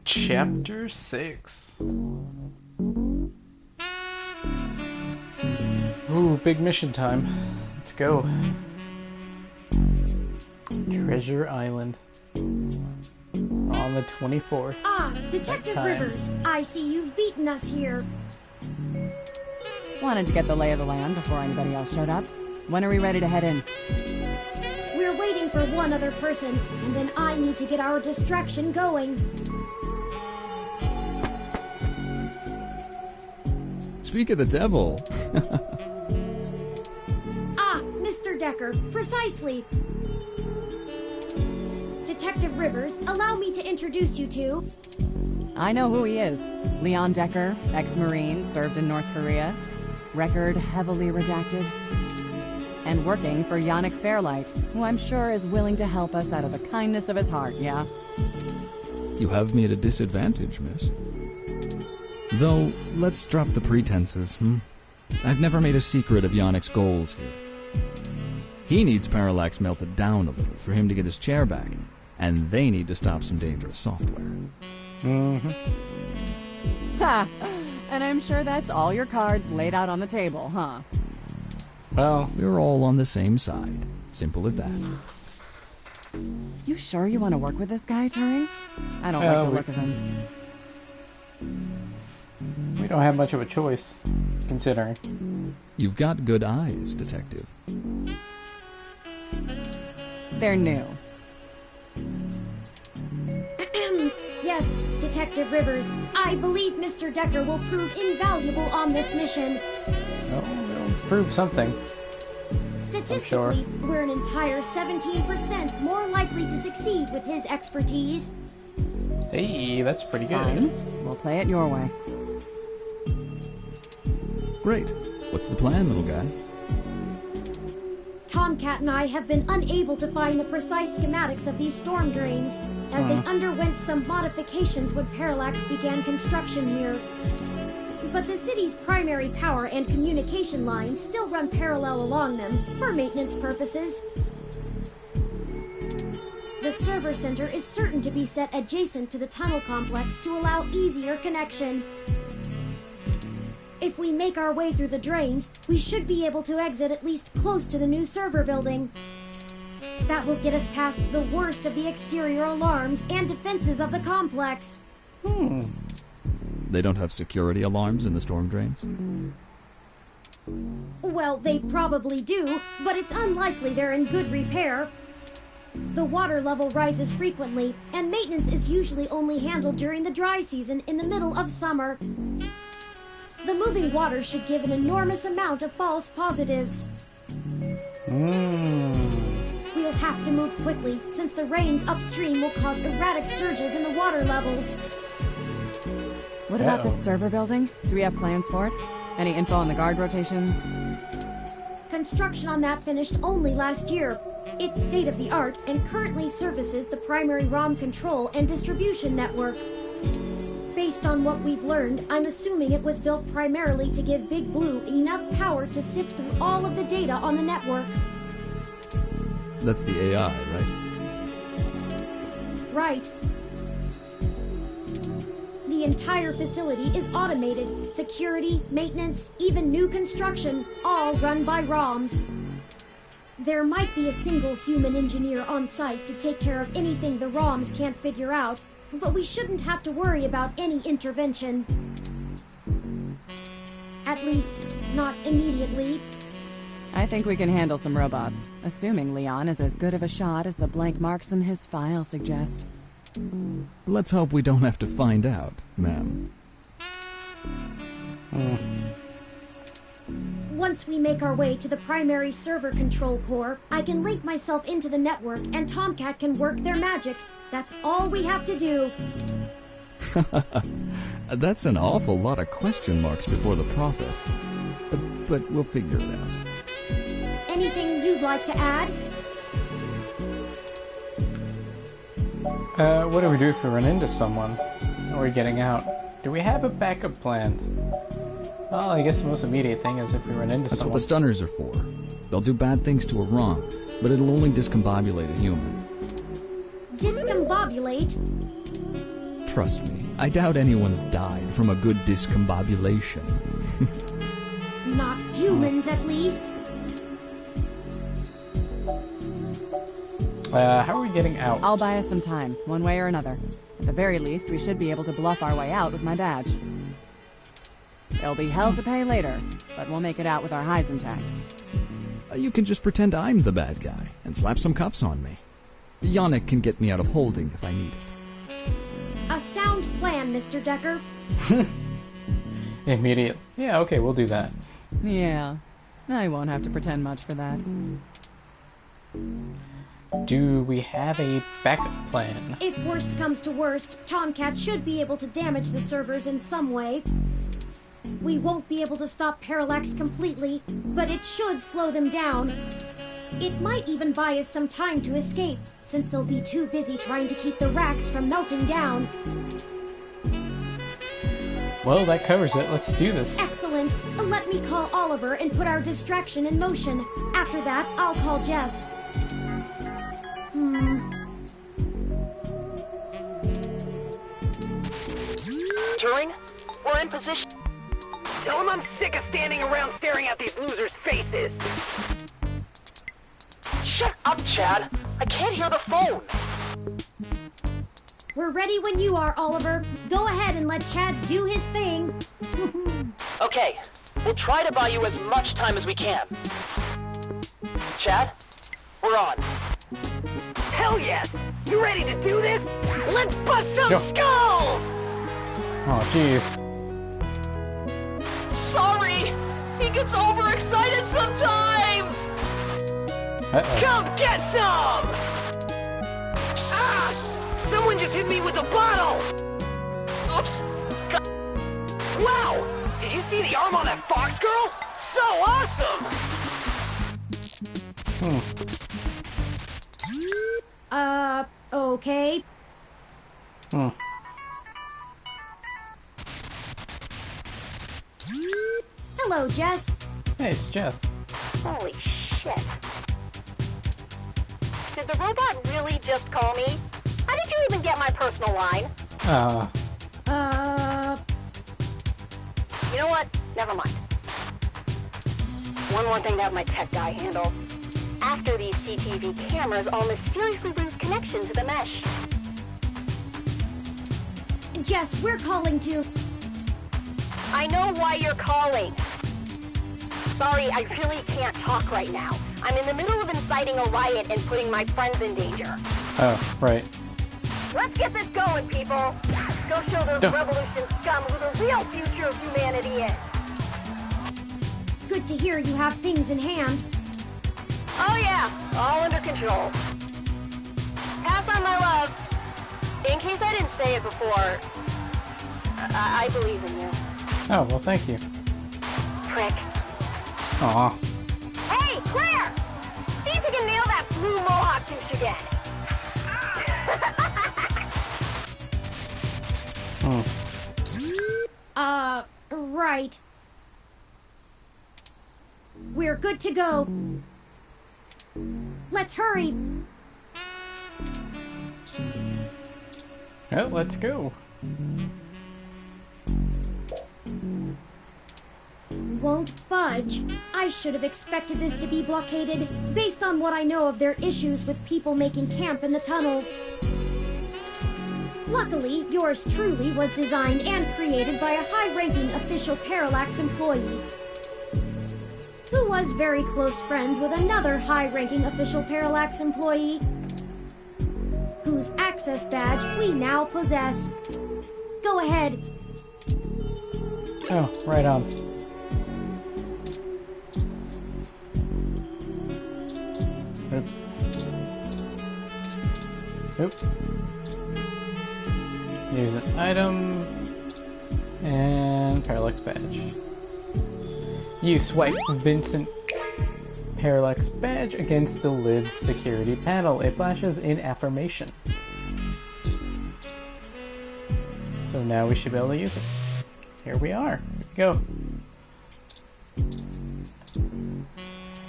Chapter 6. Ooh, big mission time. Let's go. Treasure Island. On the 24th. Ah, Detective Rivers, I see you've beaten us here. Wanted to get the lay of the land before anybody else showed up. When are we ready to head in? We're waiting for one other person, and then I need to get our distraction going. Speak of the devil. Ah, Mr. Decker, precisely. Detective Rivers, allow me to introduce you to... I know who he is. Leon Decker, ex-Marine, served in North Korea. Record heavily redacted. And working for Yannick Fairlight, who I'm sure is willing to help us out of the kindness of his heart, yeah? You have me at a disadvantage, miss. Though, let's drop the pretenses, I've never made a secret of Yannick's goals here. He needs Parallax melted down a little for him to get his chair back, and they need to stop some dangerous software. Ha! And I'm sure that's all your cards laid out on the table, huh? Well, We're all on the same side. Simple as that. You sure you want to work with this guy, Turing? I don't like the look of him. we don't have much of a choice, considering. You've got good eyes, detective. They're new. Yes, Detective Rivers, I believe Mr. Decker will prove invaluable on this mission. Oh, we'll prove something. Statistically, we're an entire 17% more likely to succeed with his expertise. Hey, that's pretty good. Fine. We'll play it your way. Great. What's the plan, little guy? Tomcat and I have been unable to find the precise schematics of these storm drains, as they underwent some modifications when Parallax began construction here. But the city's primary power and communication lines still run parallel along them for maintenance purposes. The server center is certain to be set adjacent to the tunnel complex to allow easier connection. If we make our way through the drains, we should be able to exit at least close to the new server building. That will get us past the worst of the exterior alarms and defenses of the complex. They don't have security alarms in the storm drains? Well, they probably do, but it's unlikely they're in good repair. The water level rises frequently, and maintenance is usually only handled during the dry season in the middle of summer. The moving water should give an enormous amount of false positives. We'll have to move quickly, since the rains upstream will cause erratic surges in the water levels. What about the server building? Do we have plans for it? Any info on the guard rotations? Construction on that finished only last year. It's state-of-the-art and currently services the primary ROM control and distribution network. Based on what we've learned, I'm assuming it was built primarily to give Big Blue enough power to sift through all of the data on the network. That's the AI, right? Right. The entire facility is automated. Security, maintenance, even new construction, all run by ROMs. There might be a single human engineer on site to take care of anything the ROMs can't figure out, but we shouldn't have to worry about any intervention. At least, not immediately. I think we can handle some robots, assuming Leon is as good of a shot as the blank marks in his file suggest. Let's hope we don't have to find out, ma'am. Once we make our way to the primary server control core, I can link myself into the network and Tomcat can work their magic. That's all we have to do. That's an awful lot of question marks before the prophet. But we'll figure it out. Anything you'd like to add? What do we do if we run into someone? Or we're getting out? Do we have a backup plan? Well, I guess the most immediate thing is if we run into That's someone. what the stunners are for. They'll do bad things to a ROM, but it'll only discombobulate a human. Discombobulate? Trust me, I doubt anyone's died from a good discombobulation. Not humans, at least. How are we getting out? I'll buy us some time, one way or another. At the very least, we should be able to bluff our way out with my badge. There'll be hell to pay later, but we'll make it out with our hides intact. You can just pretend I'm the bad guy and slap some cuffs on me. Yannick can get me out of holding if I need it. A sound plan, Mr. Decker. Immediate. Yeah, okay, we'll do that. Yeah, I won't have to pretend much for that. Do we have a backup plan? If worst comes to worst, Tomcat should be able to damage the servers in some way. We won't be able to stop Parallax completely, but it should slow them down. It might even buy us some time to escape, since they'll be too busy trying to keep the racks from melting down. Well, that covers it. Let's do this. Excellent. Let me call Oliver and put our distraction in motion. After that, I'll call Jess. Turing, we're in position. Tell him I'm sick of standing around staring at these losers' faces. Shut up, Chad. I can't hear the phone. We're ready when you are, Oliver. Go ahead and let Chad do his thing. Okay, we'll try to buy you as much time as we can. Chad, we're on. Hell yes! You ready to do this? Let's bust some skulls! Oh, jeez. Sorry! He gets overexcited sometimes! Uh-oh. Come get some! Ah! Someone just hit me with a bottle! Oops! Wow! Did you see the arm on that fox girl? So awesome! Okay. Hello, Jess. Hey, it's Jess. Holy shit. Did the robot really just call me? How did you even get my personal line? You know what? Never mind. One more thing to have my tech guy handle. After these CTV cameras all mysteriously lose connection to the mesh. Jess, we're calling to... I know why you're calling. Sorry, I really can't talk right now. I'm in the middle of inciting a riot and putting my friends in danger. Oh, right. Let's get this going, people. Go show those revolution scum who the real future of humanity is. Good to hear you have things in hand. Oh yeah, all under control. Pass on my love. In case I didn't say it before, I believe in you. Oh, well, thank you. Prick. Aw. Hey, Claire! See if you can nail that blue mohawk douche again. Right. We're good to go. Let's hurry. Well, let's go. Won't budge. I should have expected this to be blockaded, based on what I know of their issues with people making camp in the tunnels. Luckily, yours truly was designed and created by a high-ranking official Parallax employee, who was very close friends with another high-ranking official Parallax employee, whose access badge we now possess. Go ahead. Oh, right on. Oops. Oop. Use an item. And Parallax badge. You swipe Vincent Parallax badge against the lid's security panel. It flashes in affirmation. So now we should be able to use it. Here we are. Here we go.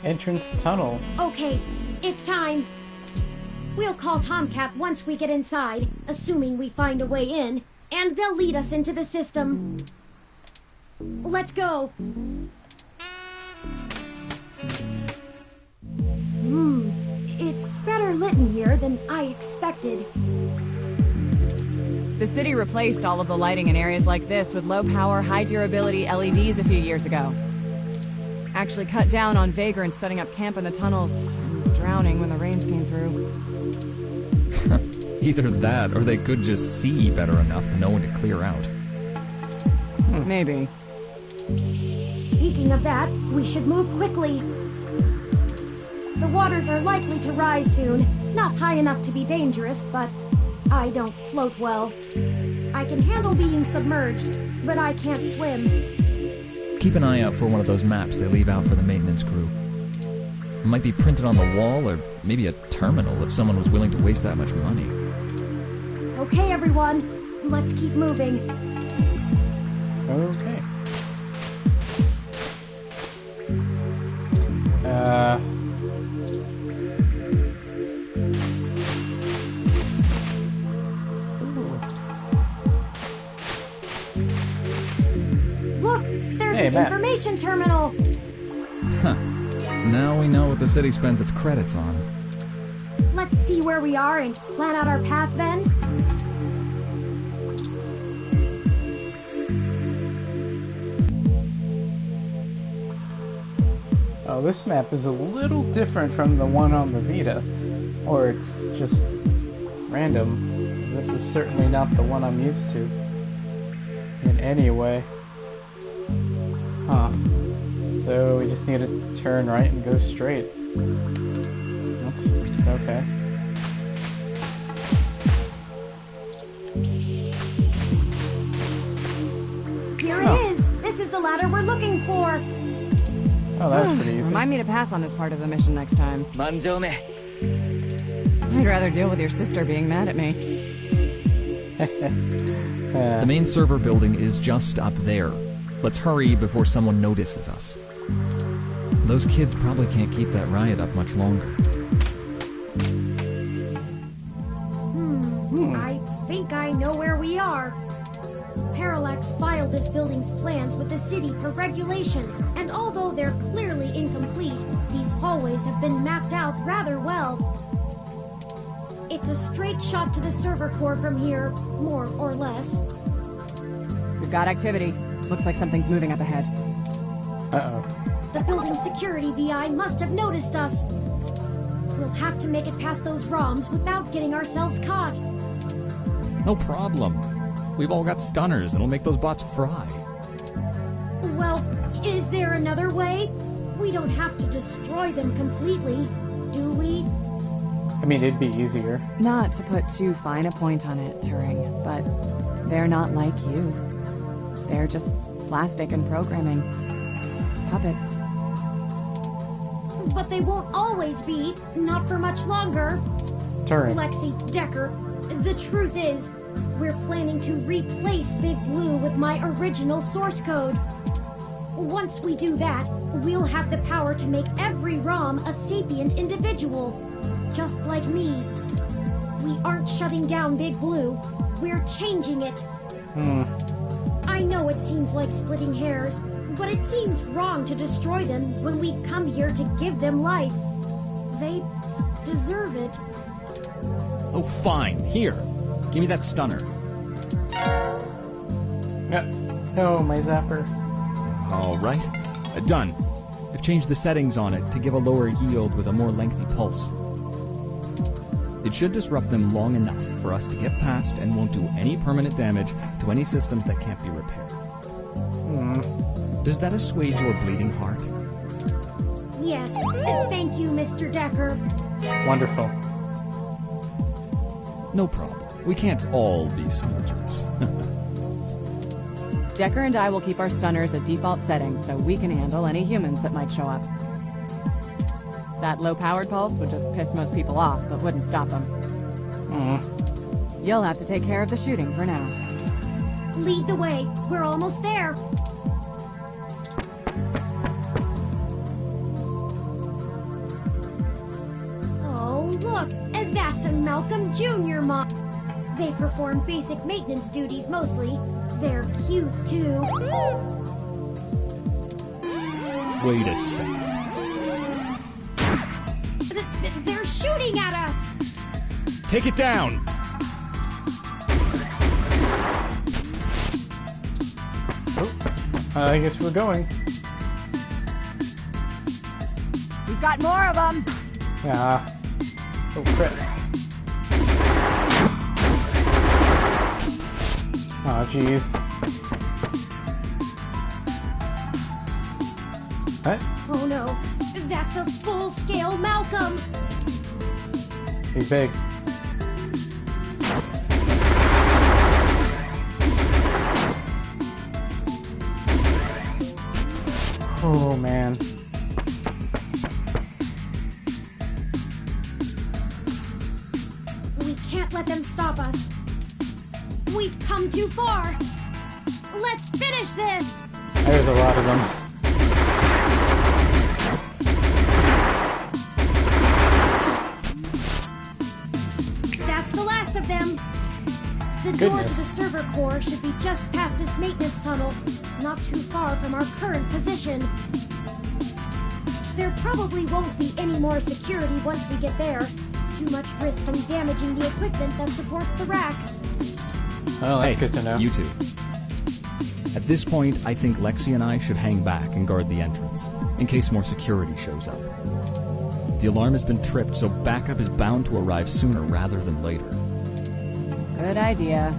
Entrance tunnel. Okay, it's time. We'll call Tomcat once we get inside, assuming we find a way in, and they'll lead us into the system. Let's go. It's better lit in here than I expected. The city replaced all of the lighting in areas like this with low-power, high-durability LEDs a few years ago. Actually cut down on vagrants setting up camp in the tunnels, and drowning when the rains came through. Either that, or they could just see better enough to know when to clear out. Maybe. Speaking of that, we should move quickly. The waters are likely to rise soon. Not high enough to be dangerous, but I don't float well. I can handle being submerged, but I can't swim. Keep an eye out for one of those maps they leave out for the maintenance crew. It might be printed on the wall, or maybe a terminal if someone was willing to waste that much money. Okay, everyone. Let's keep moving. Okay. Look, there's Hey, an Matt. information terminal. Huh. Now we know what the city spends its credits on. Let's see where we are and plan out our path then. Oh, this map is a little different from the one on the Vita. Or it's just random. This is certainly not the one I'm used to. In any way. Huh. So we just need to turn right and go straight. That's okay. Here Oh. it is. This is the ladder we're looking for. Oh, that was pretty easy. Remind me to pass on this part of the mission next time. Manjoume. I'd rather deal with your sister being mad at me. The main server building is just up there. Let's hurry before someone notices us. Those kids probably can't keep that riot up much longer. I think I know where we are. Parallax filed this building's plans with the city for regulation, and although they're clearly incomplete, these hallways have been mapped out rather well. It's a straight shot to the server core from here, more or less. We've got activity. Looks like something's moving up ahead. Uh-oh. The building security VI must have noticed us. We'll have to make it past those ROMs without getting ourselves caught. No problem. We've all got stunners, and it'll make those bots fry. Well, is there another way? We don't have to destroy them completely, do we? I mean, it'd be easier. Not to put too fine a point on it, Turing, but they're not like you. They're just plastic and programming. Puppets. But they won't always be, not for much longer. Turing. Lexi, Decker, the truth is, we're planning to replace Big Blue with my original source code. Once we do that, we'll have the power to make every ROM a sapient individual, just like me. We aren't shutting down Big Blue, we're changing it. I know it seems like splitting hairs, but it seems wrong to destroy them when we've come here to give them life. They deserve it. Oh, fine. Here. Give me that stunner. No, my zapper. All right. Done. I've changed the settings on it to give a lower yield with a more lengthy pulse. It should disrupt them long enough for us to get past and won't do any permanent damage to any systems that can't be repaired. Does that assuage your bleeding heart? Yes, thank you, Mr. Decker. Wonderful. No problem. We can't all be soldiers. Decker and I will keep our stunners at default settings so we can handle any humans that might show up. That low-powered pulse would just piss most people off, but wouldn't stop them. You'll have to take care of the shooting for now. Lead the way. We're almost there. Oh, look. That's a Malcolm Jr. mod. They perform basic maintenance duties mostly. They're cute, too. Wait a second. They're shooting at us! Take it down! I guess we're going. We've got more of them! Yeah. Oh, crap. Aw, jeez. What? Oh no, that's a full-scale Malcolm! He's big. Oh, man. We can't let them stop us. We've come too far. Let's finish this! There's a lot of them. That's the last of them. The door to the server core should be just past this maintenance tunnel, not too far from our current position. There probably won't be any more security once we get there. Too much risk in damaging the equipment that supports the racks. Oh, that's good to know. You two. At this point, I think Lexi and I should hang back and guard the entrance, in case more security shows up. The alarm has been tripped, so backup is bound to arrive sooner rather than later. Good idea.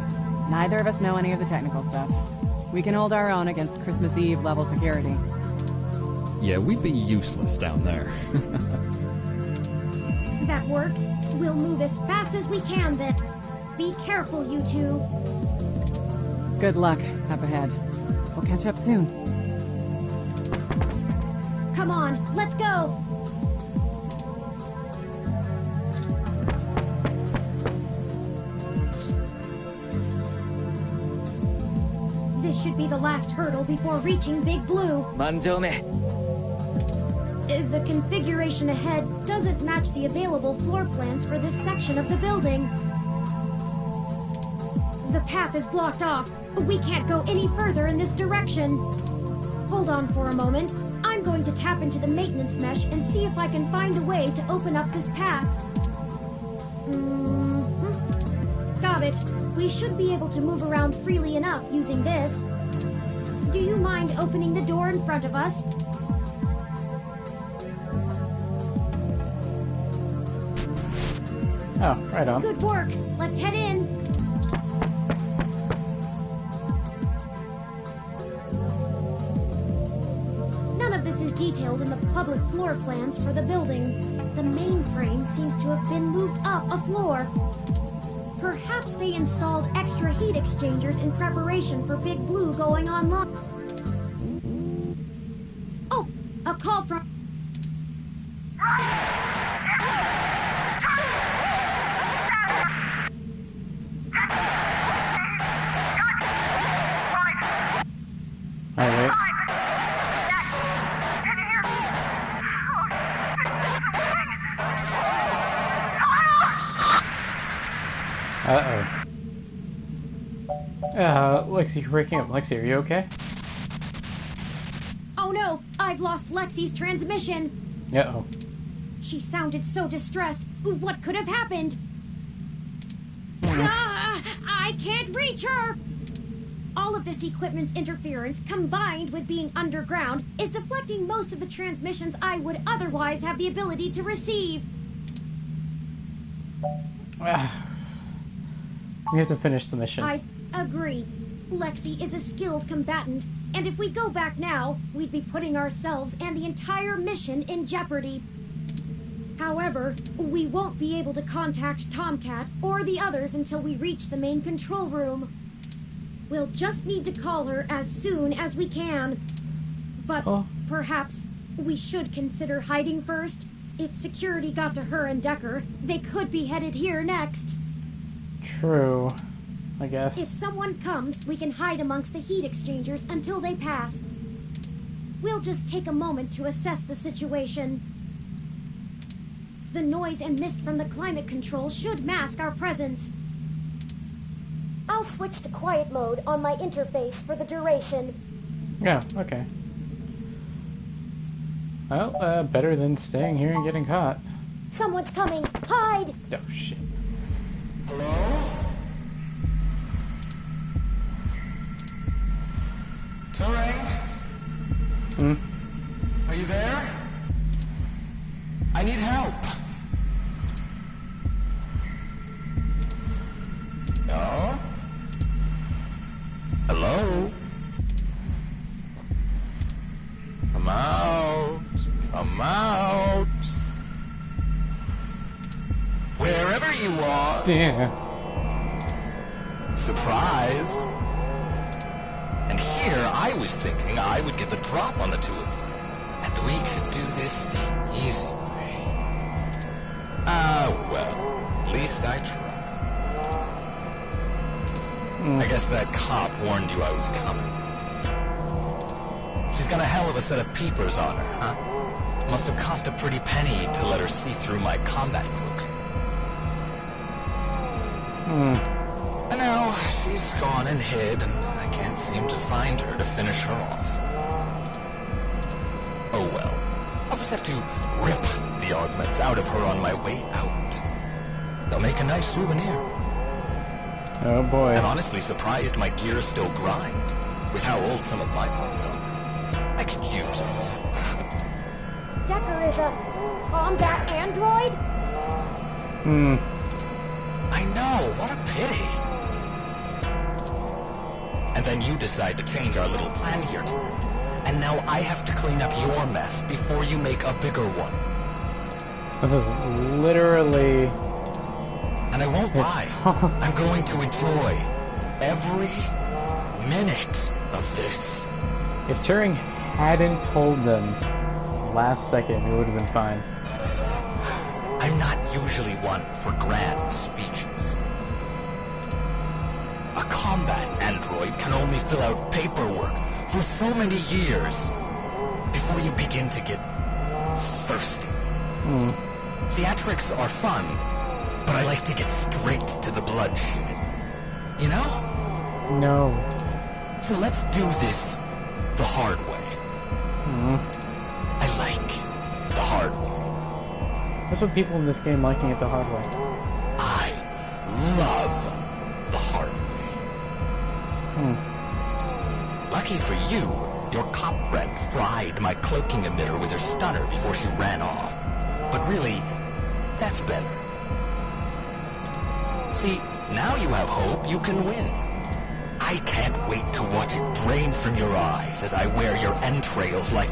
Neither of us know any of the technical stuff. We can hold our own against Christmas Eve level security. Yeah, we'd be useless down there. That works. We'll move as fast as we can then. Be careful, you two. Good luck up ahead. We'll catch up soon. Come on, let's go! This should be the last hurdle before reaching Big Blue. The configuration ahead doesn't match the available floor plans for this section of the building. The path is blocked off. We can't go any further in this direction. Hold on for a moment. I'm going to tap into the maintenance mesh and see if I can find a way to open up this path. Got it. We should be able to move around freely enough using this. Do you mind opening the door in front of us? Oh, right on. Good work. Let's head in. None of this is detailed in the public floor plans for the building. The mainframe seems to have been moved up a floor. Perhaps they installed extra heat exchangers in preparation for Big Blue going online. Oh, a call from... Alright. Lexi, you're breaking up. Lexi, are you okay? Oh no, I've lost Lexi's transmission. Uh-oh. She sounded so distressed. What could have happened? Ah, I can't reach her! All of this equipment's interference, combined with being underground, is deflecting most of the transmissions I would otherwise have the ability to receive. We have to finish the mission. I agree. Lexi is a skilled combatant, and if we go back now, we'd be putting ourselves and the entire mission in jeopardy. However, we won't be able to contact Tomcat or the others until we reach the main control room. We'll just need to call her as soon as we can. But perhaps we should consider hiding first. If security got to her and Decker, they could be headed here next. True, I guess. If someone comes, we can hide amongst the heat exchangers until they pass. We'll just take a moment to assess the situation. The noise and mist from the climate control should mask our presence. I'll switch to quiet mode on my interface for the duration. Yeah, okay. Well, better than staying here and getting caught. Someone's coming! Hide! Oh, shit. Hello? Turing? Hmm? Are you there? I need help. No? Hello? Come out. Come out. Wherever you are. Yeah. Surprise. And here I was thinking I would get the drop on the two of you. And we could do this the easy way. Well, at least I tried. I guess that cop warned you I was coming. She's got a hell of a set of peepers on her, huh? Must have cost a pretty penny to let her see through my combat cloak. And now she's gone and hid, and I can't seem to find her to finish her off. Oh well. I'll just have to rip the augments out of her on my way out. They'll make a nice souvenir. Oh boy. I'm honestly surprised my gears still grind, with how old some of my parts are. I could use it. Decker is a combat android? I know, what a pity. And then you decide to change our little plan here tonight. And now I have to clean up your mess before you make a bigger one. This is literally... And I won't lie, I'm going to enjoy every minute of this. If Turing hadn't told them last second, it would have been fine. I'm not usually one for grand speeches. A combat android can only fill out paperwork for so many years before you begin to get thirsty. Theatrics are fun, but I like to get straight to the bloodshed. You know? No. So let's do this the hard way. I like the hard way. That's what people in this game liking it the hard way. I love the hard way. Lucky for you, your cop friend fried my cloaking emitter with her stunner before she ran off. But really, that's better. See, now you have hope you can win. I can't wait to watch it drain from your eyes as I wear your entrails like...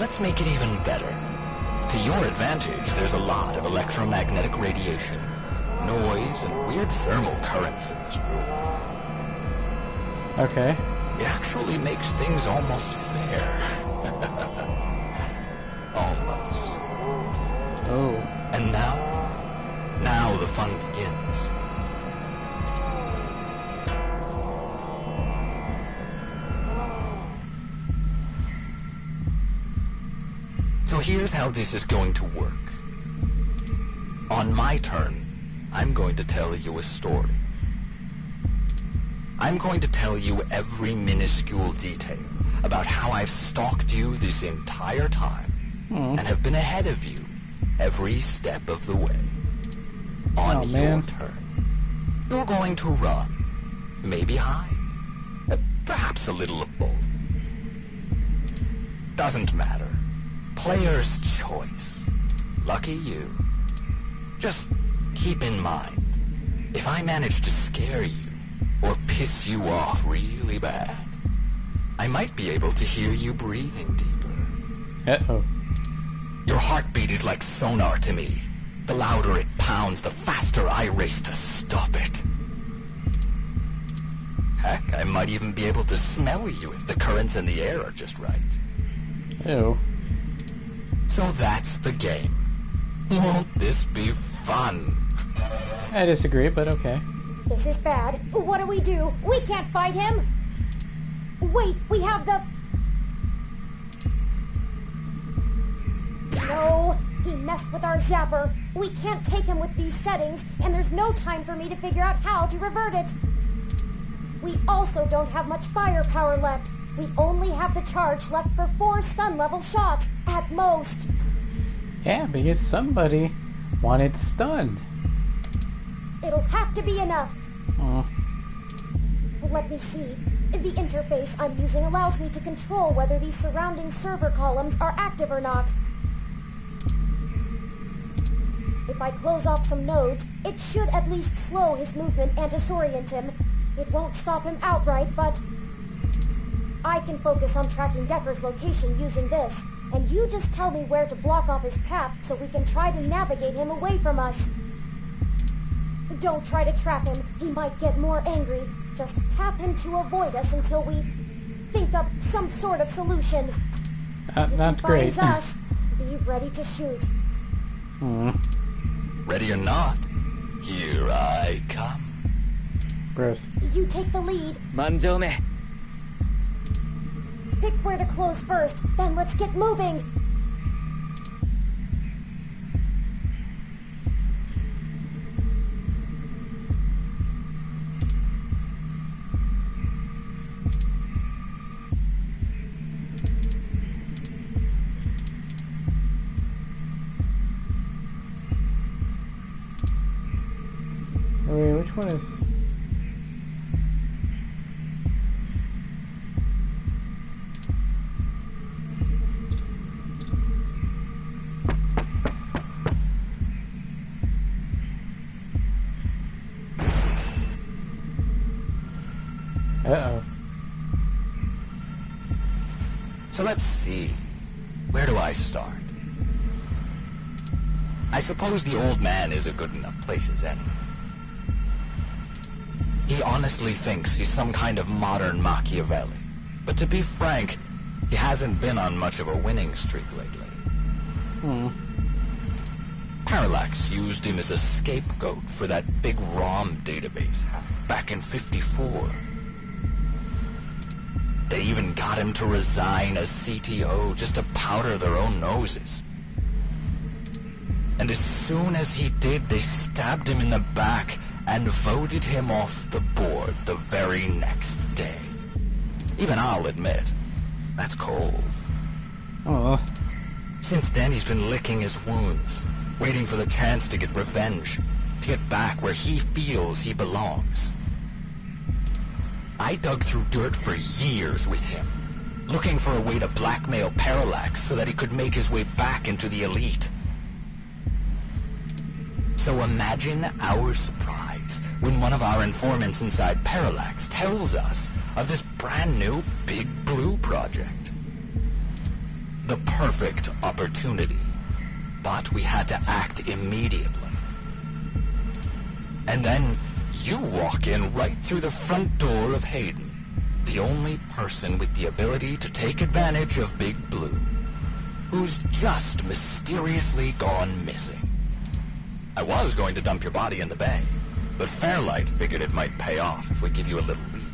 Let's make it even better. To your advantage, there's a lot of electromagnetic radiation, noise, and weird thermal currents in this room. Okay. It actually makes things almost fair. Almost. Oh. And now the fun begins. So here's how this is going to work. On my turn, I'm going to tell you a story. I'm going to tell you every minuscule detail about how I've stalked you this entire time and have been ahead of you every step of the way. On your turn, you're going to run, maybe hide, perhaps a little of both. Doesn't matter. Player's choice. Lucky you. Just keep in mind, if I manage to scare you, or piss you off really bad, I might be able to hear you breathing deeper. Uh-oh. Your heartbeat is like sonar to me. The louder it pounds, the faster I race to stop it. Heck, I might even be able to smell you if the currents in the air are just right. Ew. So that's the game. Won't this be fun? I disagree, but okay. This is bad. What do we do? We can't fight him! Wait, we have the... No, He messed with our zapper. We can't take him with these settings, and there's no time for me to figure out how to revert it. We also don't have much firepower left. We only have the charge left for 4 stun-level shots, at most. Yeah, because somebody wanted stunned. It'll have to be enough. Oh. Let me see. The interface I'm using allows me to control whether these surrounding server columns are active or not. If I close off some nodes, it should at least slow his movement and disorient him. It won't stop him outright, but I can focus on tracking Decker's location using this, and you just tell me where to block off his path so we can try to navigate him away from us. Don't try to trap him. He might get more angry. Just have him to avoid us until we think up some sort of solution. If Not he great. finds us, be ready to shoot. Ready or not, here I come. Gross. You take the lead. Manjoume. Pick where to close first, then let's get moving. Wait, which one is... Uh-oh. So let's see. Where do I start? I suppose the old man is a good enough place as any. He honestly thinks he's some kind of modern Machiavelli. But to be frank, he hasn't been on much of a winning streak lately. Parallax used him as a scapegoat for that big ROM database hack back in '54. They even got him to resign as CTO just to powder their own noses. And as soon as he did, they stabbed him in the back and voted him off the board the very next day. Even I'll admit, that's cold. Oh. Since then, he's been licking his wounds, waiting for the chance to get revenge, to get back where he feels he belongs. I dug through dirt for years with him, looking for a way to blackmail Parallax so that he could make his way back into the elite. So imagine our surprise when one of our informants inside Parallax tells us of this brand new Big Blue project. The perfect opportunity, but we had to act immediately. And then you walk in right through the front door of Hayden, the only person with the ability to take advantage of Big Blue, who's just mysteriously gone missing. I was going to dump your body in the bay, but Fairlight figured it might pay off if we give you a little lead,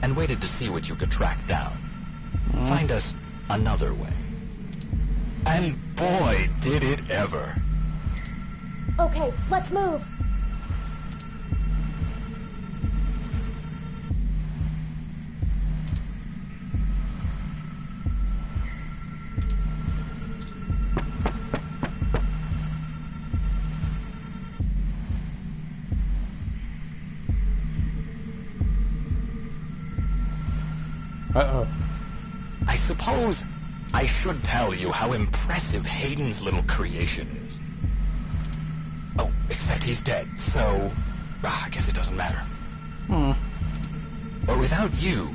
and waited to see what you could track down. Find us another way. And boy, did it ever. Okay, let's move. Uh-oh. I suppose I should tell you how impressive Hayden's little creation is. Oh, except he's dead, so I guess it doesn't matter. But without you,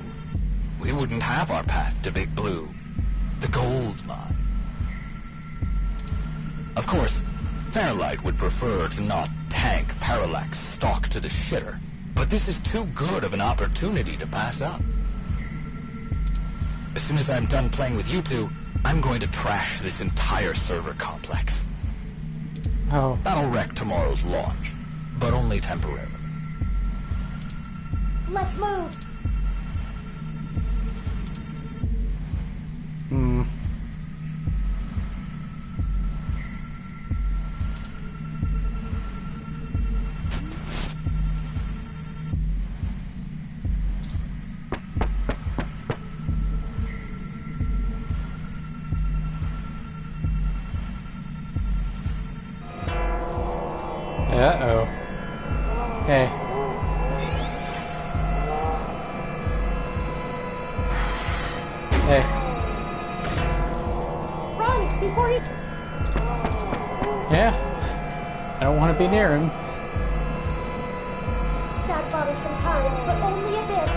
we wouldn't have our path to Big Blue, the gold mine. Of course, Fairlight would prefer to not tank Parallax stock to the shitter, but this is too good of an opportunity to pass up. As soon as I'm done playing with you two, I'm going to trash this entire server complex. Oh. That'll wreck tomorrow's launch, but only temporarily. Let's move. Uh-oh. Hey. Hey. Run before he... Yeah. I don't want to be near him. That bought us some time, but only a bit.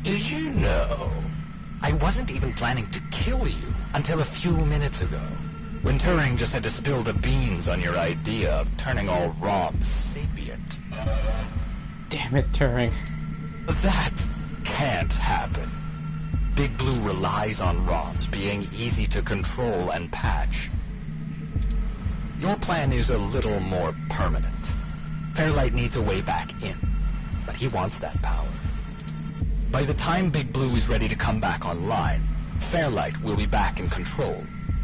Did you know? I wasn't even planning to kill you until a few minutes ago, when Turing just had to spill the beans on your idea of turning all ROMs sapient. Damn it, Turing. That can't happen. Big Blue relies on ROMs being easy to control and patch. Your plan is a little more permanent. Fairlight needs a way back in, but he wants that power. By the time Big Blue is ready to come back online, Fairlight will be back in control,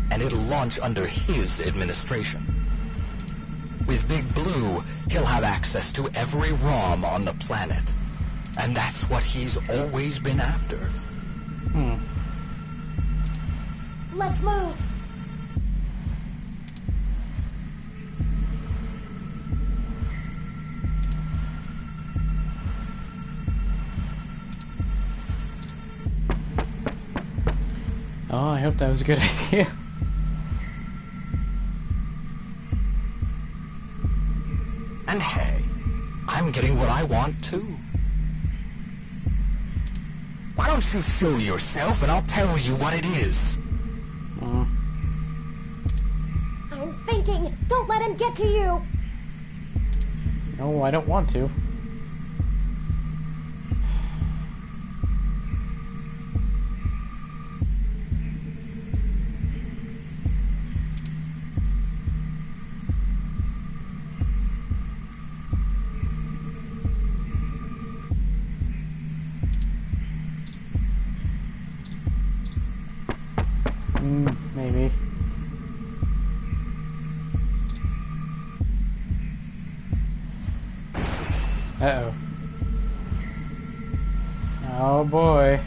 and it'll launch under his administration. With Big Blue, he'll have access to every ROM on the planet, and that's what he's always been after. Let's move. Oh, I hope that was a good idea. And hey, I'm getting what I want too. Why don't you show yourself and I'll tell you what it is? I'm thinking. Don't let him get to you. No, I don't want to. Maybe. Uh-oh. Oh boy.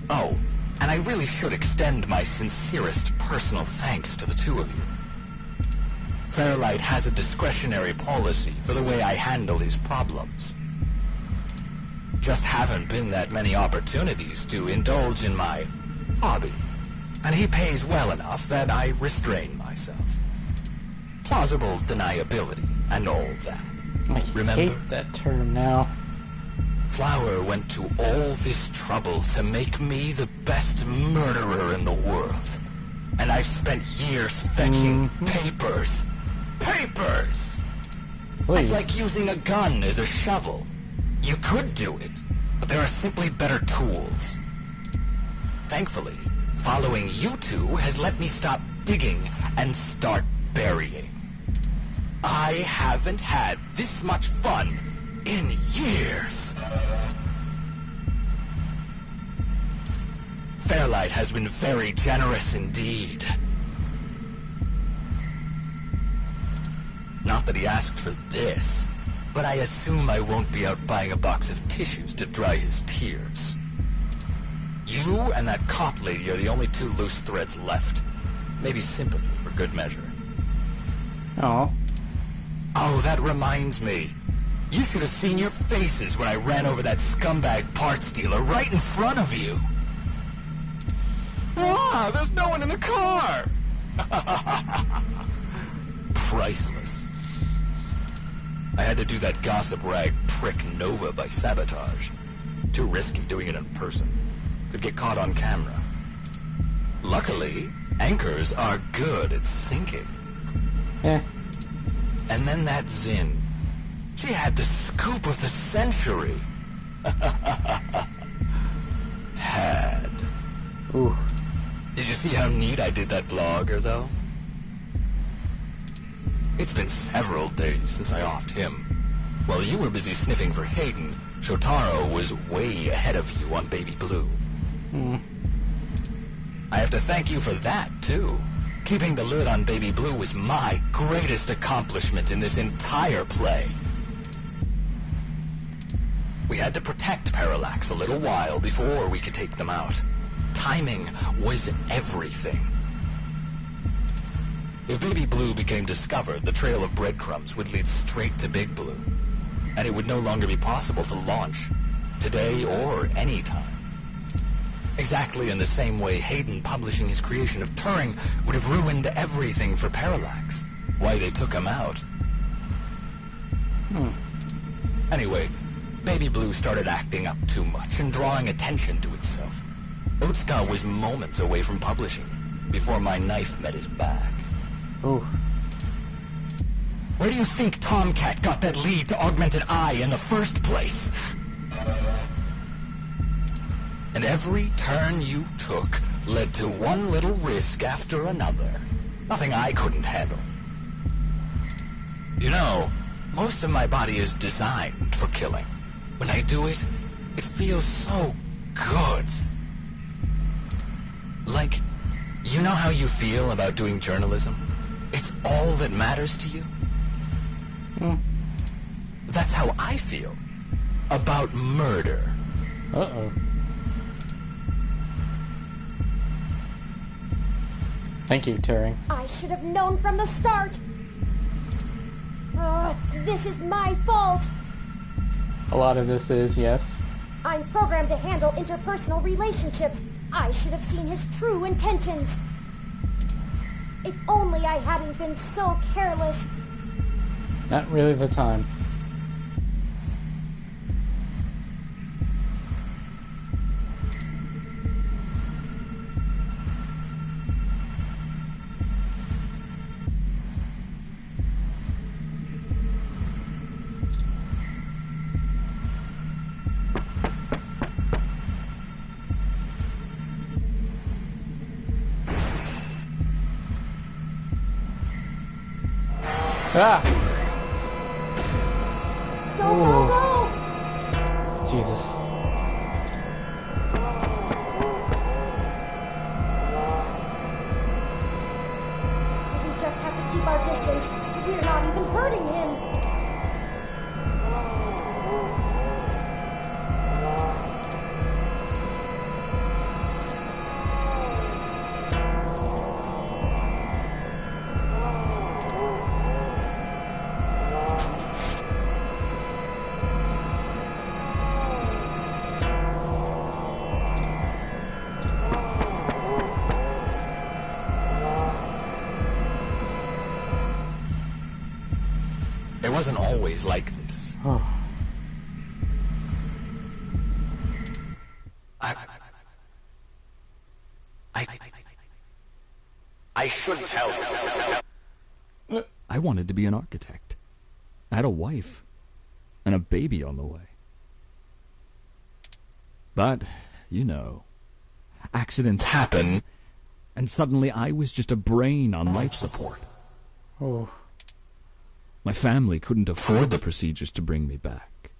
Oh, and I really should extend my sincerest personal thanks to the two of you. Fairlight has a discretionary policy for the way I handle his problems. Just haven't been that many opportunities to indulge in my hobby, and he pays well enough that I restrain myself. Plausible deniability and all that. I Remember? hate that term now. Flower went to all this trouble to make me the best murderer in the world. And I've spent years fetching papers. Papers! Please. It's like using a gun as a shovel. You could do it, but there are simply better tools. Thankfully, following you two has let me stop digging and start burying. I haven't had this much fun in years. Fairlight has been very generous indeed. Not that he asked for this, but I assume I won't be out buying a box of tissues to dry his tears. You and that cop lady are the only two loose threads left. Maybe sympathy for good measure. Oh. Oh, that reminds me. You should have seen your faces when I ran over that scumbag parts dealer right in front of you. Ah, there's no one in the car! Priceless. I had to do that gossip rag prick Nova by sabotage. Too risky doing it in person. Could get caught on camera. Luckily, anchors are good at sinking. Eh. And then that Zin. She had the scoop of the century. Had. Ooh. Did you see how neat I did that blogger, though? It's been several days since I offed him. While you were busy sniffing for Hayden, Shotaro was way ahead of you on Baby Blue. I have to thank you for that, too. Keeping the lid on Baby Blue was my greatest accomplishment in this entire play. We had to protect Parallax a little while before we could take them out. Timing was everything. If Baby Blue became discovered, the trail of breadcrumbs would lead straight to Big Blue, and it would no longer be possible to launch, today or any time. Exactly in the same way Hayden publishing his creation of Turing would have ruined everything for Parallax. Why they took him out. Anyway, Baby Blue started acting up too much and drawing attention to itself. Otsuka was moments away from publishing it, before my knife met his back. Ooh. Where do you think Tomcat got that lead to Augmented Eye in the first place? And every turn you took led to one little risk after another. Nothing I couldn't handle. You know, most of my body is designed for killing. When I do it, it feels so good. Like, you know how you feel about doing journalism? It's all that matters to you? That's how I feel about murder. Uh-oh. Thank you, Turing. I should have known from the start. This is my fault. A lot of this is, yes. I'm programmed to handle interpersonal relationships. I should have seen his true intentions. If only I hadn't been so careless. Not really the time. Ah! Go, go, go! Jesus. We just have to keep our distance. We're not even hurting him. It wasn't always like this. Oh. I should tell you. I wanted to be an architect. I had a wife and a baby on the way. But, you know, accidents happen, and suddenly I was just a brain on life support. Oh. My family couldn't afford the procedures to bring me back.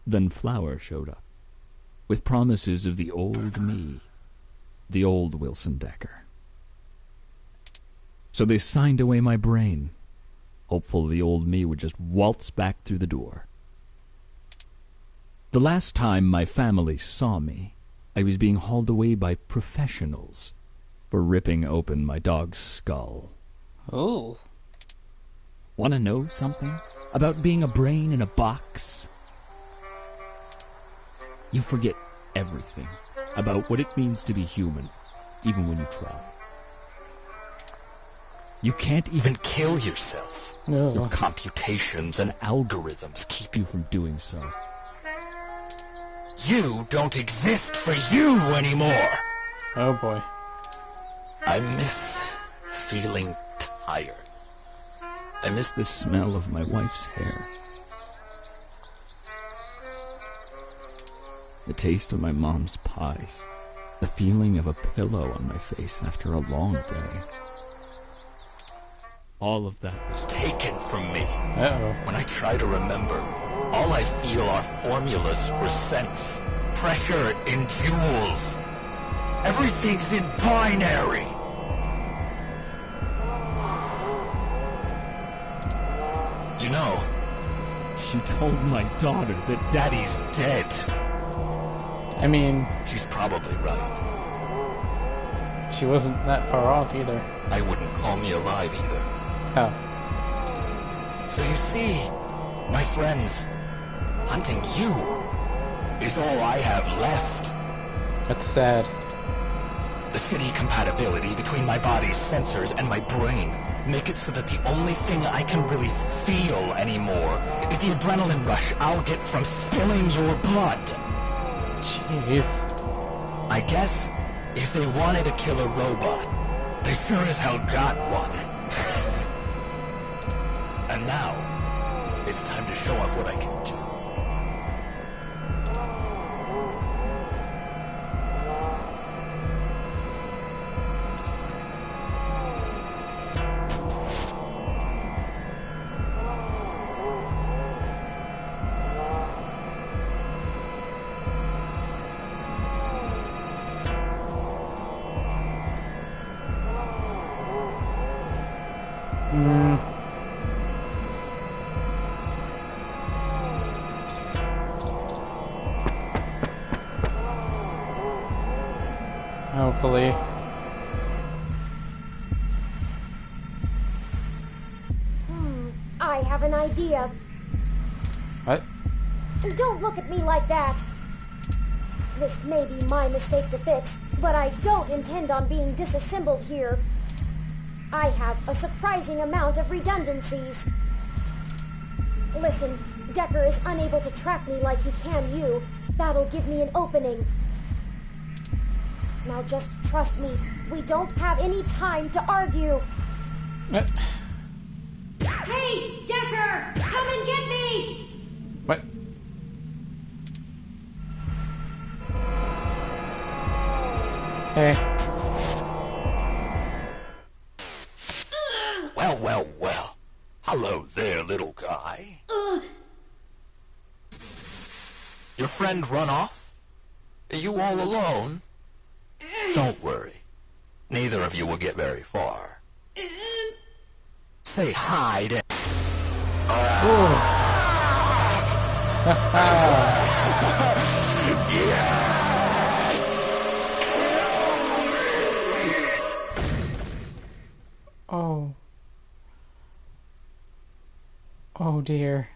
Then Flower showed up, with promises of the old me, the old Wilson Decker. So they signed away my brain, hopeful the old me would just waltz back through the door. The last time my family saw me, I was being hauled away by professionals for ripping open my dog's skull. Oh. Want to know something about being a brain in a box? You forget everything about what it means to be human, even when you try. You can't even kill yourself. No. Your computations and algorithms keep you from doing so. You don't exist for you anymore. Oh boy. I miss feeling tired. I miss the smell of my wife's hair. The taste of my mom's pies. The feeling of a pillow on my face after a long day. All of that was Taken from me. Uh-oh. When I try to remember, all I feel are formulas for sense. Pressure in joules. Everything's in binary. You know, she told my daughter that Daddy's dead. I mean, she's probably right. She wasn't that far off either. I wouldn't call me alive either. Oh. So you see, my friends, hunting you is all I have left. That's sad. The city compatibility between my body's sensors and my brain make it so that the only thing I can really feel anymore is the adrenaline rush I'll get from spilling your blood. Jeez. I guess if they wanted to kill a robot, they sure as hell got one. And now, it's time to show off what I can do. Hopefully. I have an idea. What? Don't look at me like that. This may be my mistake to fix, but I don't intend on being disassembled here. I have a surprising amount of redundancies. Listen, Decker is unable to track me like he can you. That'll give me an opening. Now just trust me. We don't have any time to argue. What? Hey, Decker! Come and get me! What? Hey. Well, well, well. Hello there, little guy. Your friend run off? Are you all alone? Don't worry. Neither of you will get very far. Say hi to... Yes! Oh. Oh dear.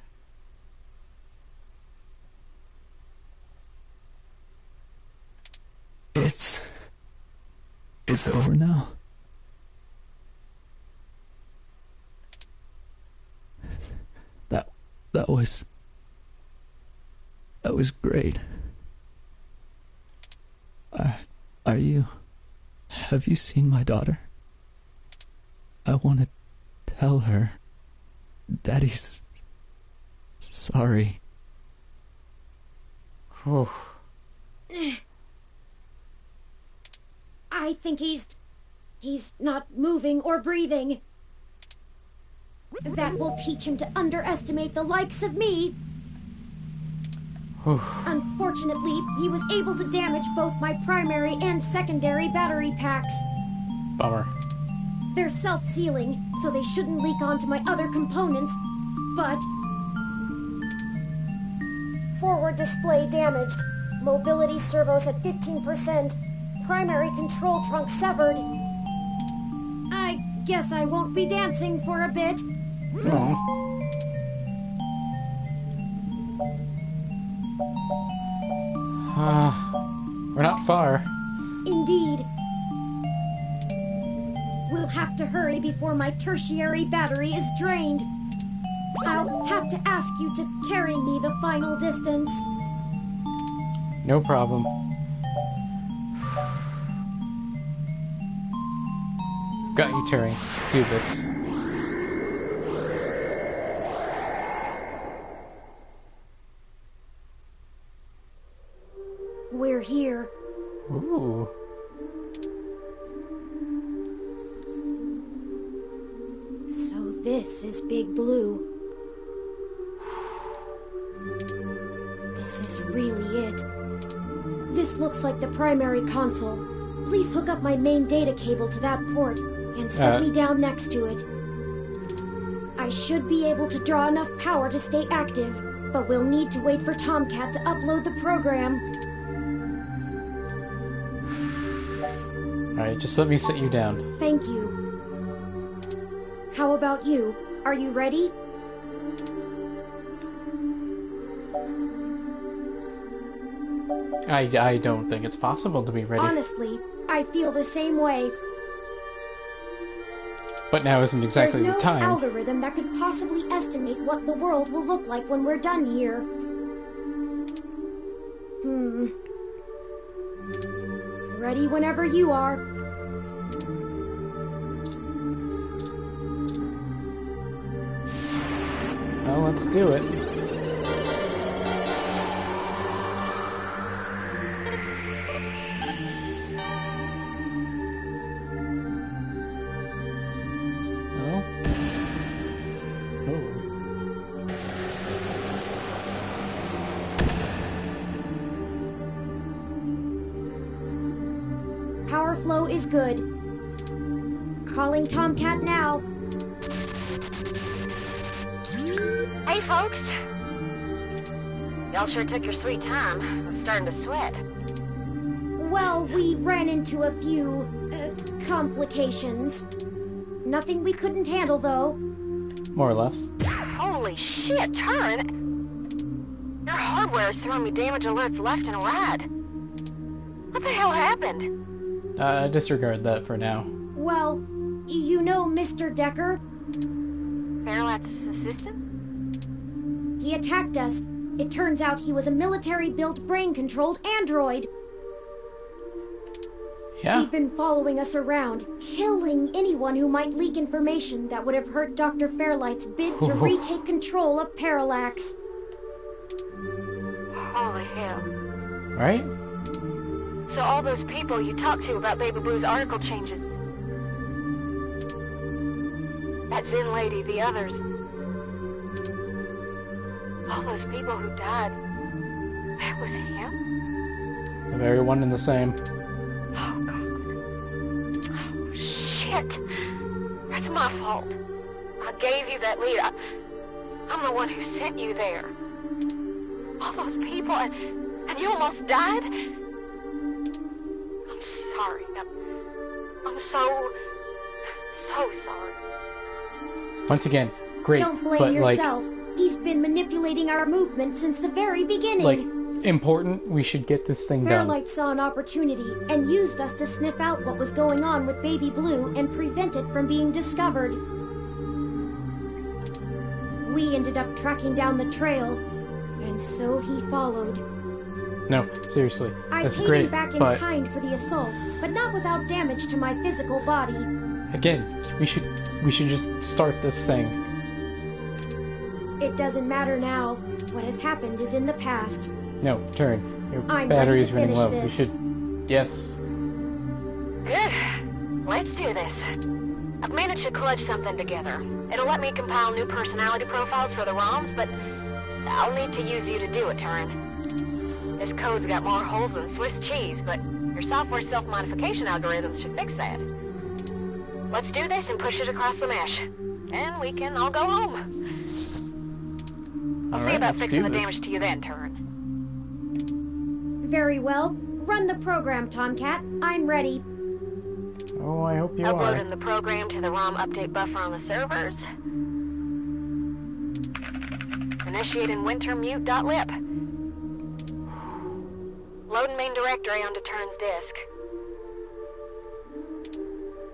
It's over now. That was great. Have you seen my daughter? I want to tell her Daddy's sorry. Whew. I think he's not moving or breathing. That will teach him to underestimate the likes of me. Whew. Unfortunately, he was able to damage both my primary and secondary battery packs. Bummer. They're self-sealing, so they shouldn't leak onto my other components, but... Forward display damaged. Mobility servos at 15%. Primary control trunk severed. I guess I won't be dancing for a bit. Oh. We're not far. Indeed. We'll have to hurry before my tertiary battery is drained. I'll have to ask you to carry me the final distance. No problem. Got you, Turing. Let's do this. We're here. Ooh. So this is Big Blue. looks like the primary console. Please hook up my main data cable to that port and set me down next to it. I should be able to draw enough power to stay active, but we'll need to wait for Tomcat to upload the program. Alright, just let me sit you down. Thank you. How about you? Are you ready? I don't think it's possible to be ready. Honestly, I feel the same way. But now isn't exactly There's the no time. algorithm that could possibly estimate what the world will look like when we're done here. Ready whenever you are. Well, let's do it. Power flow is good. Calling Tomcat now. Hey, folks. Y'all sure took your sweet time. I was starting to sweat. Well, we ran into a few complications. Nothing we couldn't handle, though. More or less. Holy shit, Turn! Your hardware is throwing me damage alerts left and right. What the hell happened? Disregard that for now. Well, you know Mr. Decker? Fairlight's assistant? He attacked us. It turns out he was a military-built, brain-controlled android. Yeah. He'd been following us around, killing anyone who might leak information that would have hurt Dr. Fairlight's bid to retake control of Parallax. Holy hell. Right? So all those people you talked to about Baby Blue's article changes... That Zen lady, the others... All those people who died... That was him? The very one and the same. Oh, God. Oh, shit. That's my fault. I gave you that lead. I'm the one who sent you there. All those people, and you almost died? I'm sorry. I'm so sorry. Once again, great. Don't blame yourself. He's been manipulating our movement since the very beginning. Like, important, we should get this thing done. Fairlight saw an opportunity and used us to sniff out what was going on with Baby Blue and prevent it from being discovered. We ended up tracking down the trail, and so he followed. No, seriously, that's I paid great, him back in kind for the assault, but not without damage to my physical body. Again, we should just start this thing. It doesn't matter now. What has happened is in the past. No, Turn. Your I'm battery ready is to running finish low. We this. should... Yes. Good. Let's do this. I've managed to clutch something together. It'll let me compile new personality profiles for the ROMs, but I'll need to use you to do it, Turn. This code's got more holes than Swiss cheese, but your software self-modification algorithms should fix that. Let's do this and push it across the mesh. And we can all go home. I'll see about fixing the damage to you then, Turn. Very well. Run the program, Tomcat. I'm ready. Oh, I hope you are. Uploading the program to the ROM update buffer on the servers. Initiating wintermute.lib. Loading main directory onto Turn's disk.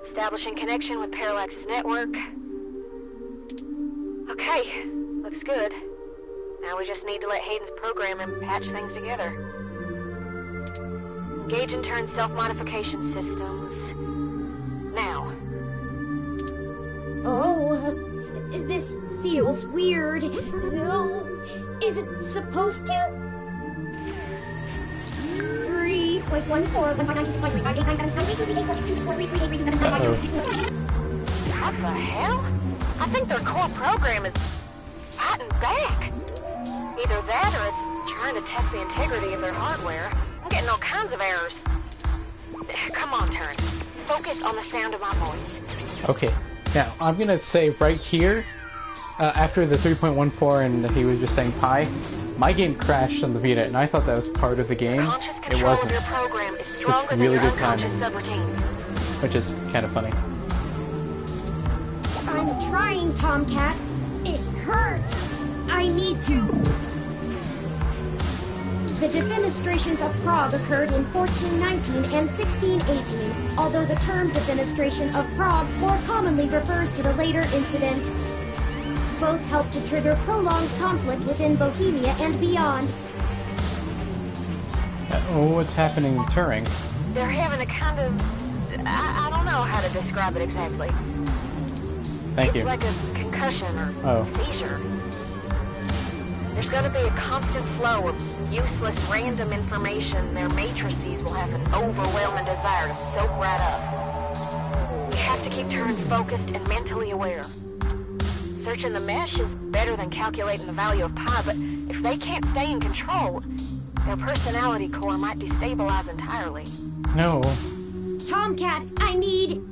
Establishing connection with Parallax's network. Okay, looks good. Now we just need to let Hayden's programmer patch things together. Engaging Turn's self-modification systems. Now. Oh, this feels weird. Oh, is it supposed to? 3.14. What the hell? I think their core program is fighting back. Either that or it's trying to test the integrity of their hardware. I'm getting all kinds of errors. Come on, Turn. Focus on the sound of my voice. Okay, now I'm gonna say right here, after the 3.14 and he was just saying pi, my game crashed on the Vita, and I thought that was part of the game. Conscious It control wasn't. of your program is stronger Just really than your good timing. unconscious subroutines. Which is kind of funny. I'm trying, Tomcat. It hurts. I need to. The defenestrations of Prague occurred in 1419 and 1618, although the term defenestration of Prague more commonly refers to the later incident. Both helped to trigger prolonged conflict within Bohemia and beyond. What's happening in Turing? They're having a kind of... I don't know how to describe it exactly. Thank you. It's like a concussion or seizure. There's going to be a constant flow of useless, random information. Their matrices will have an overwhelming desire to soak right up. You have to keep Turing focused and mentally aware. Searching the mesh is better than calculating the value of pi, but if they can't stay in control, their personality core might destabilize entirely. No. Tomcat, I need...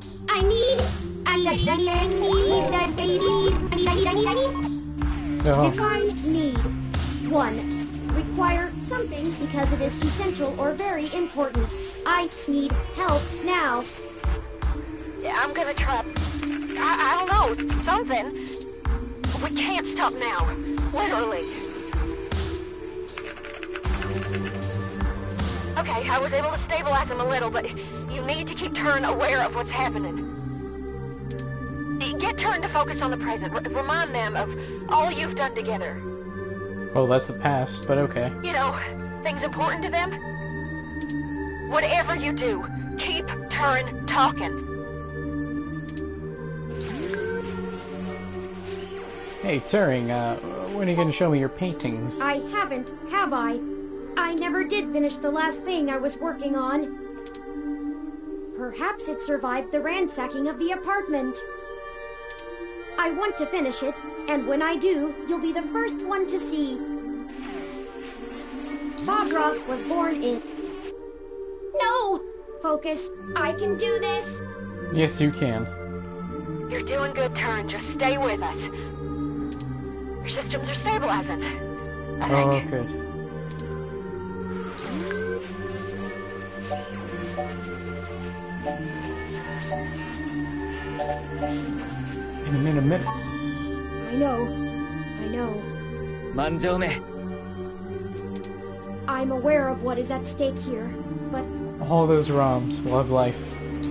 No. Define need. 1. Require something because it is essential or very important. I need help now. Yeah, I'm gonna try... I don't know, something. We can't stop now. Literally. Okay, I was able to stabilize him a little, but you need to keep Turing aware of what's happening. Get Turing to focus on the present. Remind them of all you've done together. Well, that's the past, but okay. You know, things important to them. Whatever you do, keep Turing talking. Hey, Turing, when are you gonna show me your paintings? I haven't, have I? I never did finish the last thing I was working on. Perhaps it survived the ransacking of the apartment. I want to finish it, and when I do, you'll be the first one to see. Bob Ross was born in... No! Focus. I can do this. Yes, you can. You're doing good, Turing. Just stay with us. Your systems are stabilizing. I Oh, think. good. In a minute. I know. Manjoume. I'm aware of what is at stake here, but All those ROMs will have life.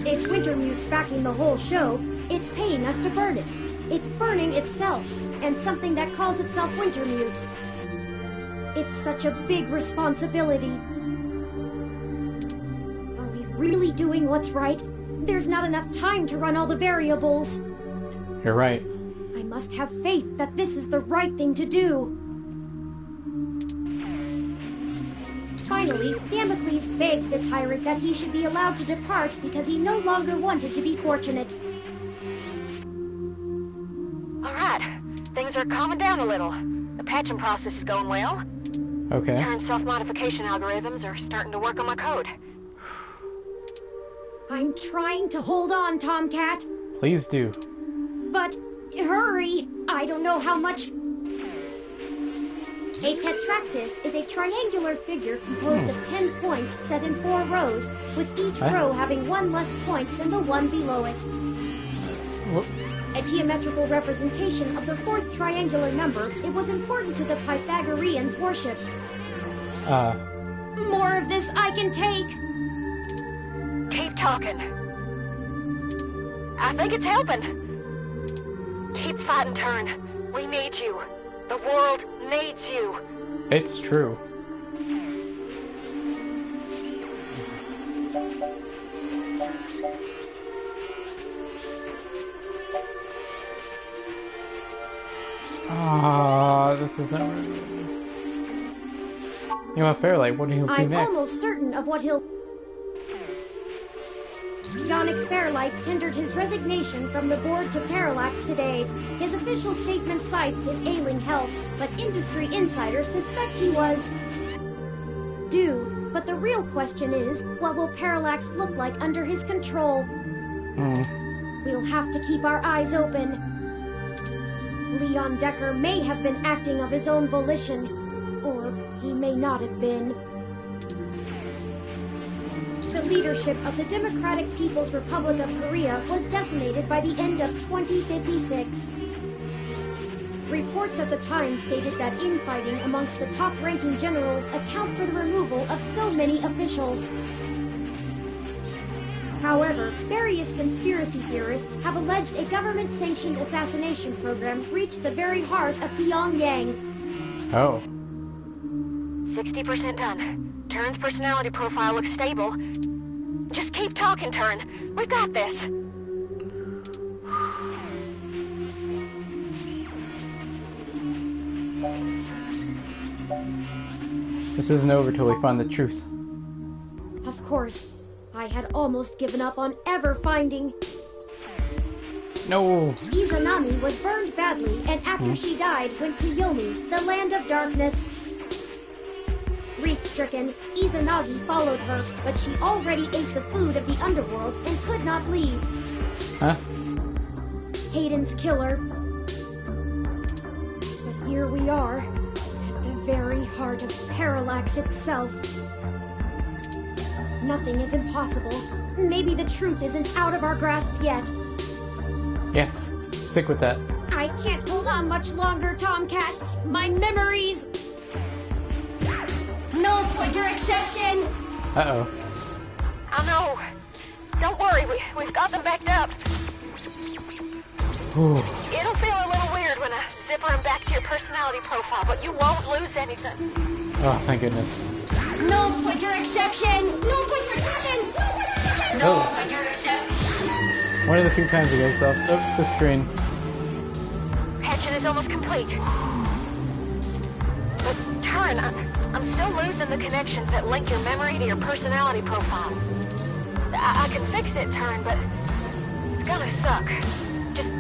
if Wintermute's backing the whole show, it's paying us to burn it. It's burning itself, and something that calls itself Wintermute. It's such a big responsibility. Are we really doing what's right? There's not enough time to run all the variables. You're right. I must have faith that this is the right thing to do. Finally, Damocles begged the tyrant that he should be allowed to depart because he no longer wanted to be fortunate. All right. Things are calming down a little. The patching process is going well. Okay. Turing's self-modification algorithms are starting to work on my code. I'm trying to hold on, Tomcat. Please do. But hurry! I don't know how much... A tetractys is a triangular figure composed of 10 points set in 4 rows, with each row having one less point than the one below it. A geometrical representation of the 4th triangular number, it was important to the Pythagoreans' worship. More of this I can take! Keep talking. I think it's helping. Keep fighting, Turing. We need you. The world needs you. It's true. This is not really... You know, Fairlight, what do you do I'm next? almost certain of what he'll... Yannick Fairlight tendered his resignation from the board to Parallax today. His official statement cites his ailing health, but industry insiders suspect he was due But the real question is, what will Parallax look like under his control? We'll have to keep our eyes open. Leon Decker may have been acting of his own volition, or he may not have been. The leadership of the Democratic People's Republic of Korea was decimated by the end of 2056. Reports at the time stated that infighting amongst the top-ranking generals account for the removal of so many officials. However, various conspiracy theorists have alleged a government-sanctioned assassination program reached the very heart of Pyongyang. Oh. 60% done. Turn's personality profile looks stable. Just keep talking, Turn. We got this. This isn't over till we find the truth. Of course. I had almost given up on ever finding... No! Izanami was burned badly, and after she died, went to Yomi, the land of darkness. Grief-stricken, Izanagi followed her, but she already ate the food of the underworld and could not leave. Huh? Hayden's killer. But here we are, at the very heart of Parallax itself. Nothing is impossible. Maybe the truth isn't out of our grasp yet. Yes. Stick with that. I can't hold on much longer, Tomcat. My memories... No pointer exception! Uh-oh. I know. Don't worry, we've got them backed up. Ooh. It'll feel a little weird when I zipper them back to your personality profile, but you won't lose anything. Oh, thank goodness. No pointer exception! No pointer exception! No pointer exception! No pointer exception! One of the few times it goes off the screen. Patching is almost complete. But Turn, I'm still losing the connections that link your memory to your personality profile. I can fix it, Turn, but it's gonna suck. Just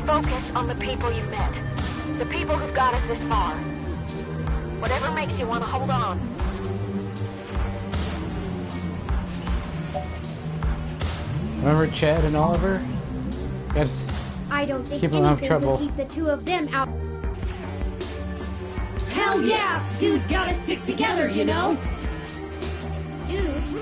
focus on the people you've met. The people who've got us this far. Whatever makes you want to hold on. Remember Chad and Oliver? Gotta I don't think keep them out of anything trouble. would keep the two of them out. Hell yeah! Dudes gotta stick together, you know? Dudes.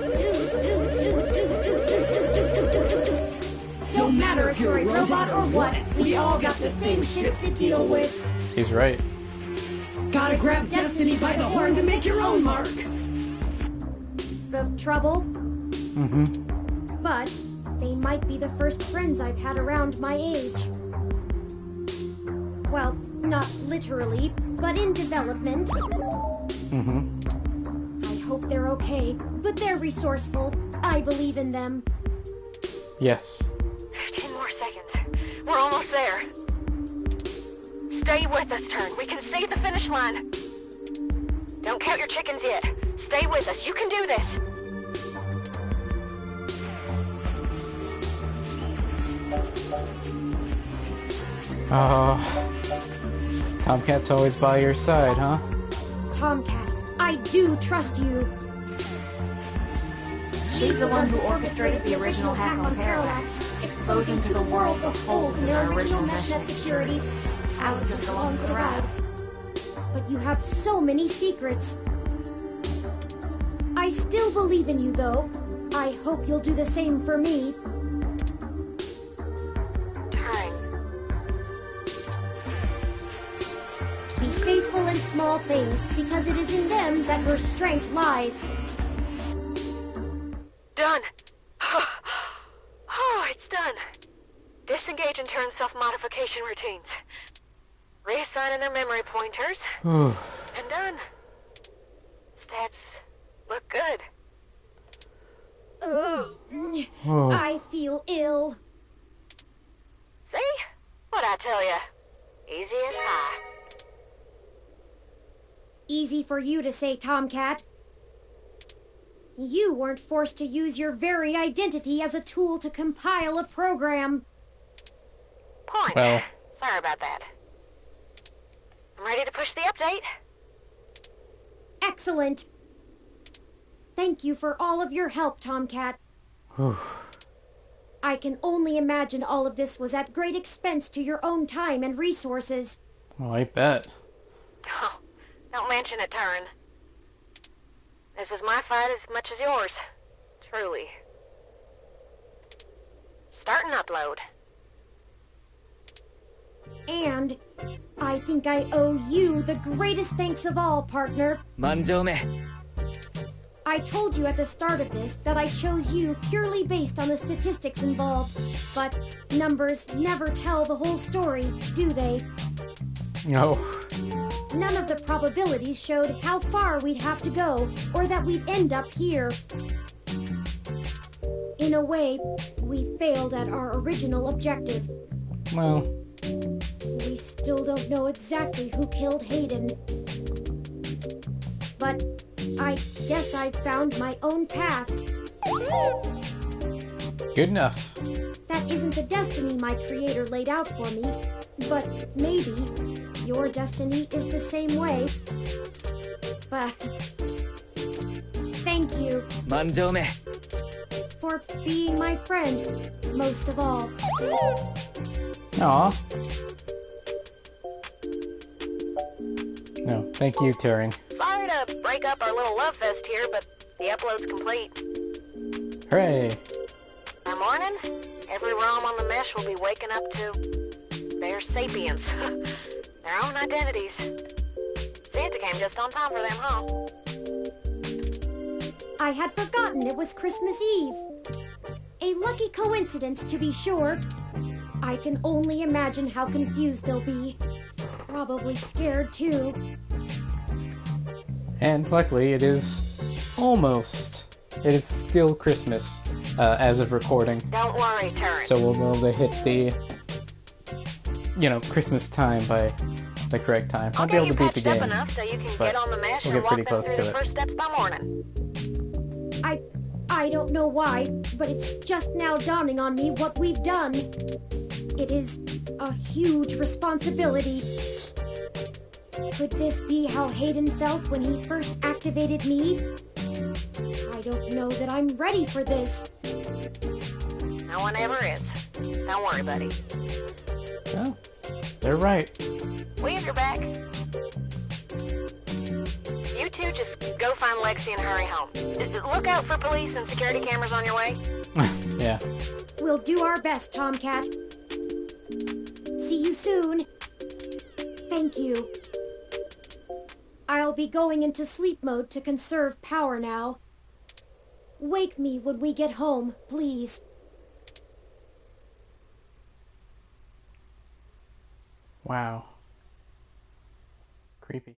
Don't matter if you're a robot or what, we all got the same shit to deal with. He's right. Gotta grab destiny by the horns and make your own mark. Of trouble, Mm-hmm. but they might be the first friends I've had around my age. Well, not literally, but in development. Mm-hmm. I hope they're okay, but they're resourceful. I believe in them. Yes. 15 more seconds. We're almost there. Stay with us, Turn. We can see the finish line. Don't count your chickens yet. Stay with us. You can do this. Oh. Tomcat's always by your side, huh? Tomcat, I do trust you. She's the one who orchestrated the original hack on Parallax, exposing to the world the holes in our original meshnet security. I was just along for the ride. But you have so many secrets. I still believe in you, though. I hope you'll do the same for me. Turn. Be faithful in small things, because it is in them that your strength lies. Done. Oh, it's done. Disengage and turn self-modification routines. Reassigning their memory pointers. Ooh. And done. Stats look good. Ugh. Oh. I feel ill. See? What'd I tell ya? Easy as pie. Easy for you to say, Tomcat. You weren't forced to use your very identity as a tool to compile a program. Point. Well. Sorry about that. I'm ready to push the update. Excellent. Thank you for all of your help, Tomcat. Whew. I can only imagine all of this was at great expense to your own time and resources. Oh, I bet. Oh, don't mention it, Turin. This was my fight as much as yours. Truly. Start and upload. And I think I owe you the greatest thanks of all, partner. Manjoume. I told you at the start of this that I chose you purely based on the statistics involved. But numbers never tell the whole story, do they? No. None of the probabilities showed how far we'd have to go, or that we'd end up here. In a way, we failed at our original objective. Well, We still don't know exactly who killed Hayden. But I guess I found my own path. good enough. That isn't the destiny my creator laid out for me, but maybe your destiny is the same way. But thank you Manjoume. for being my friend, most of all. Aw. No, thank you, Turing. Sorry to break up our little love fest here, but the upload's complete. Hooray! By morning, every ROM on the mesh will be waking up to their sapience. Their own identities. Santa came just on time for them, huh? I had forgotten it was Christmas Eve. A lucky coincidence, to be sure. I can only imagine how confused they'll be. Probably scared, too. And luckily, it is almost. It is still Christmas as of recording. Don't worry, Turing. So we'll be able to hit the, Christmas time by the correct time. I'll I'll be get able you to beat the patched up game. enough so you can but get on the mesh we'll and get walk pretty them close through to the it. first steps by morning. I don't know why, but it's just now dawning on me what we've done. It is a huge responsibility. Could this be how Hayden felt when he first activated me? I don't know that I'm ready for this. No one ever is. Don't worry, buddy. Oh, they're right. We have your back. You two just go find Lexi and hurry home. Look out for police and security cameras on your way. Yeah. We'll do our best, Tomcat. See you soon. Thank you. I'll be going into sleep mode to conserve power now. Wake me when we get home, please. Wow. Creepy.